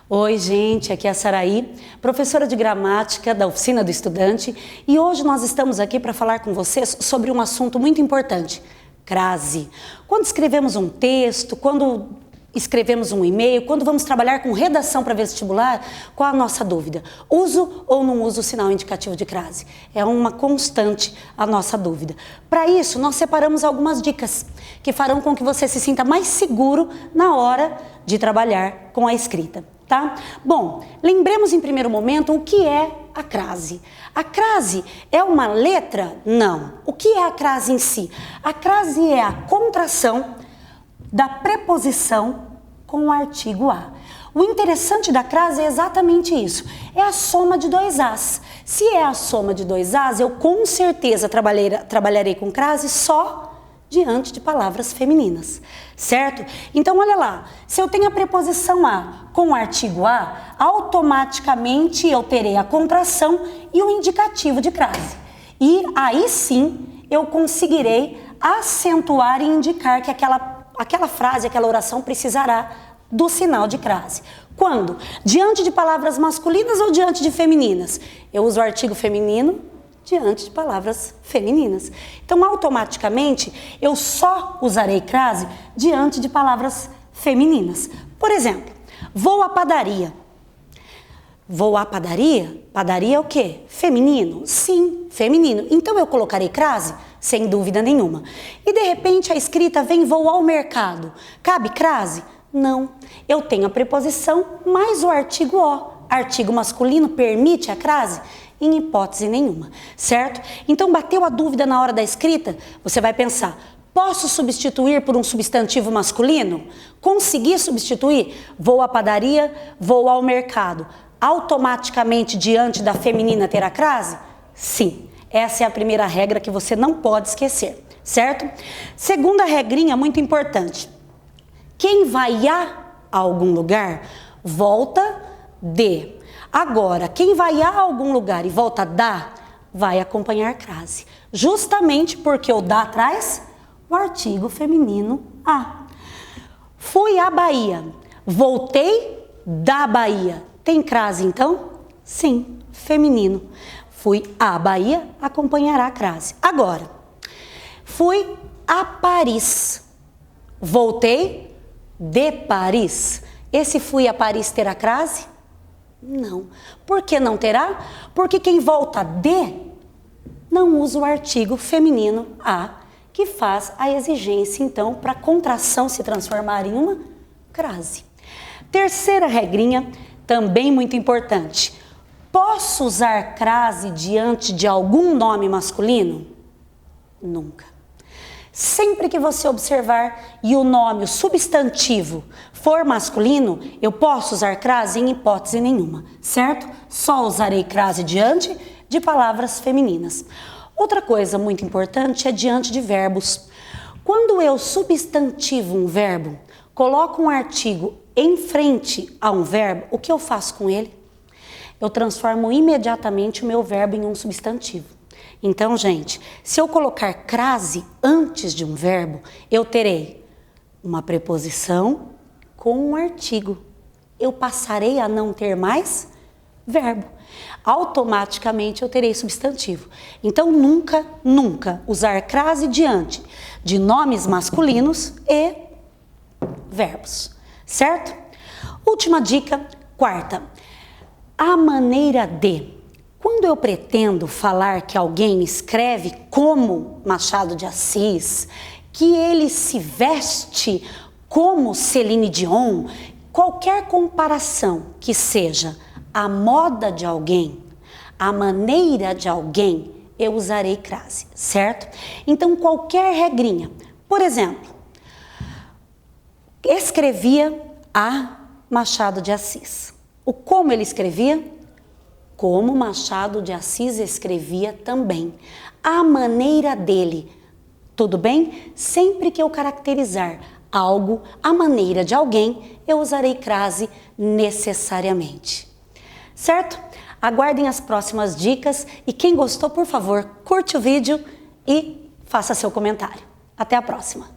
Oi, gente, aqui é a Saraí, professora de gramática da Oficina do Estudante, e hoje nós estamos aqui para falar com vocês sobre um assunto muito importante, crase. Quando escrevemos um texto, quando escrevemos um e-mail, quando vamos trabalhar com redação para vestibular, qual a nossa dúvida? Uso ou não uso o sinal indicativo de crase? É uma constante a nossa dúvida. Para isso, nós separamos algumas dicas que farão com que você se sinta mais seguro na hora de trabalhar com a escrita. Tá? Bom, lembremos em primeiro momento o que é a crase. A crase é uma letra? Não. O que é a crase em si? A crase é a contração da preposição com o artigo a. O interessante da crase é exatamente isso, é a soma de dois as. Se é a soma de dois as, eu com certeza trabalharei com crase só diante de palavras femininas, certo? Então, olha lá, se eu tenho a preposição a com o artigo a, automaticamente eu terei a contração e o indicativo de crase. E aí sim, eu conseguirei acentuar e indicar que aquela frase, aquela oração precisará do sinal de crase. Quando? Diante de palavras masculinas ou diante de femininas? Eu uso o artigo feminino diante de palavras femininas. Então, automaticamente, eu só usarei crase diante de palavras femininas. Por exemplo, vou à padaria. Vou à padaria? Padaria é o quê? Feminino? Sim, feminino. Então, eu colocarei crase? Sem dúvida nenhuma. E, de repente, a escrita vem vou ao mercado. Cabe crase? Não. Eu tenho a preposição mais o artigo o. Artigo masculino permite a crase? Em hipótese nenhuma, certo? Então, bateu a dúvida na hora da escrita? Você vai pensar, posso substituir por um substantivo masculino? Consegui substituir? Vou à padaria, vou ao mercado. Automaticamente, diante da feminina, terá crase? Sim. Essa é a primeira regra que você não pode esquecer, certo? Segunda regrinha muito importante. Quem vai a algum lugar, volta de. Agora, quem vai a algum lugar e volta da, vai acompanhar crase. Justamente porque o da traz o artigo feminino a. Fui à Bahia, voltei da Bahia. Tem crase então? Sim, feminino. Fui à Bahia, acompanhará a crase. Agora, fui a Paris, voltei de Paris. Esse fui a Paris terá crase? Não. Por que não terá? Porque quem volta de não usa o artigo feminino a, que faz a exigência, então, para a contração se transformar em uma crase. Terceira regrinha, também muito importante. Posso usar crase diante de algum nome masculino? Nunca. Sempre que você observar e o nome, o substantivo, for masculino, eu posso usar crase em hipótese nenhuma, certo? Só usarei crase diante de palavras femininas. Outra coisa muito importante é diante de verbos. Quando eu substantivo um verbo, coloco um artigo em frente a um verbo, o que eu faço com ele? Eu transformo imediatamente o meu verbo em um substantivo. Então, gente, se eu colocar crase antes de um verbo, eu terei uma preposição com um artigo. Eu passarei a não ter mais verbo. Automaticamente eu terei substantivo. Então, nunca, nunca usar crase diante de nomes masculinos e verbos, certo? Última dica, quarta. A maneira de. Quando eu pretendo falar que alguém escreve como Machado de Assis, que ele se veste como Celine Dion, qualquer comparação que seja a moda de alguém, a maneira de alguém, eu usarei crase, certo? Então, qualquer regrinha. Por exemplo, escrevia a Machado de Assis. O como ele escrevia? Como Machado de Assis escrevia também. A maneira dele. Tudo bem? Sempre que eu caracterizar algo, a maneira de alguém, eu usarei crase necessariamente. Certo? Aguardem as próximas dicas e quem gostou, por favor, curte o vídeo e faça seu comentário. Até a próxima!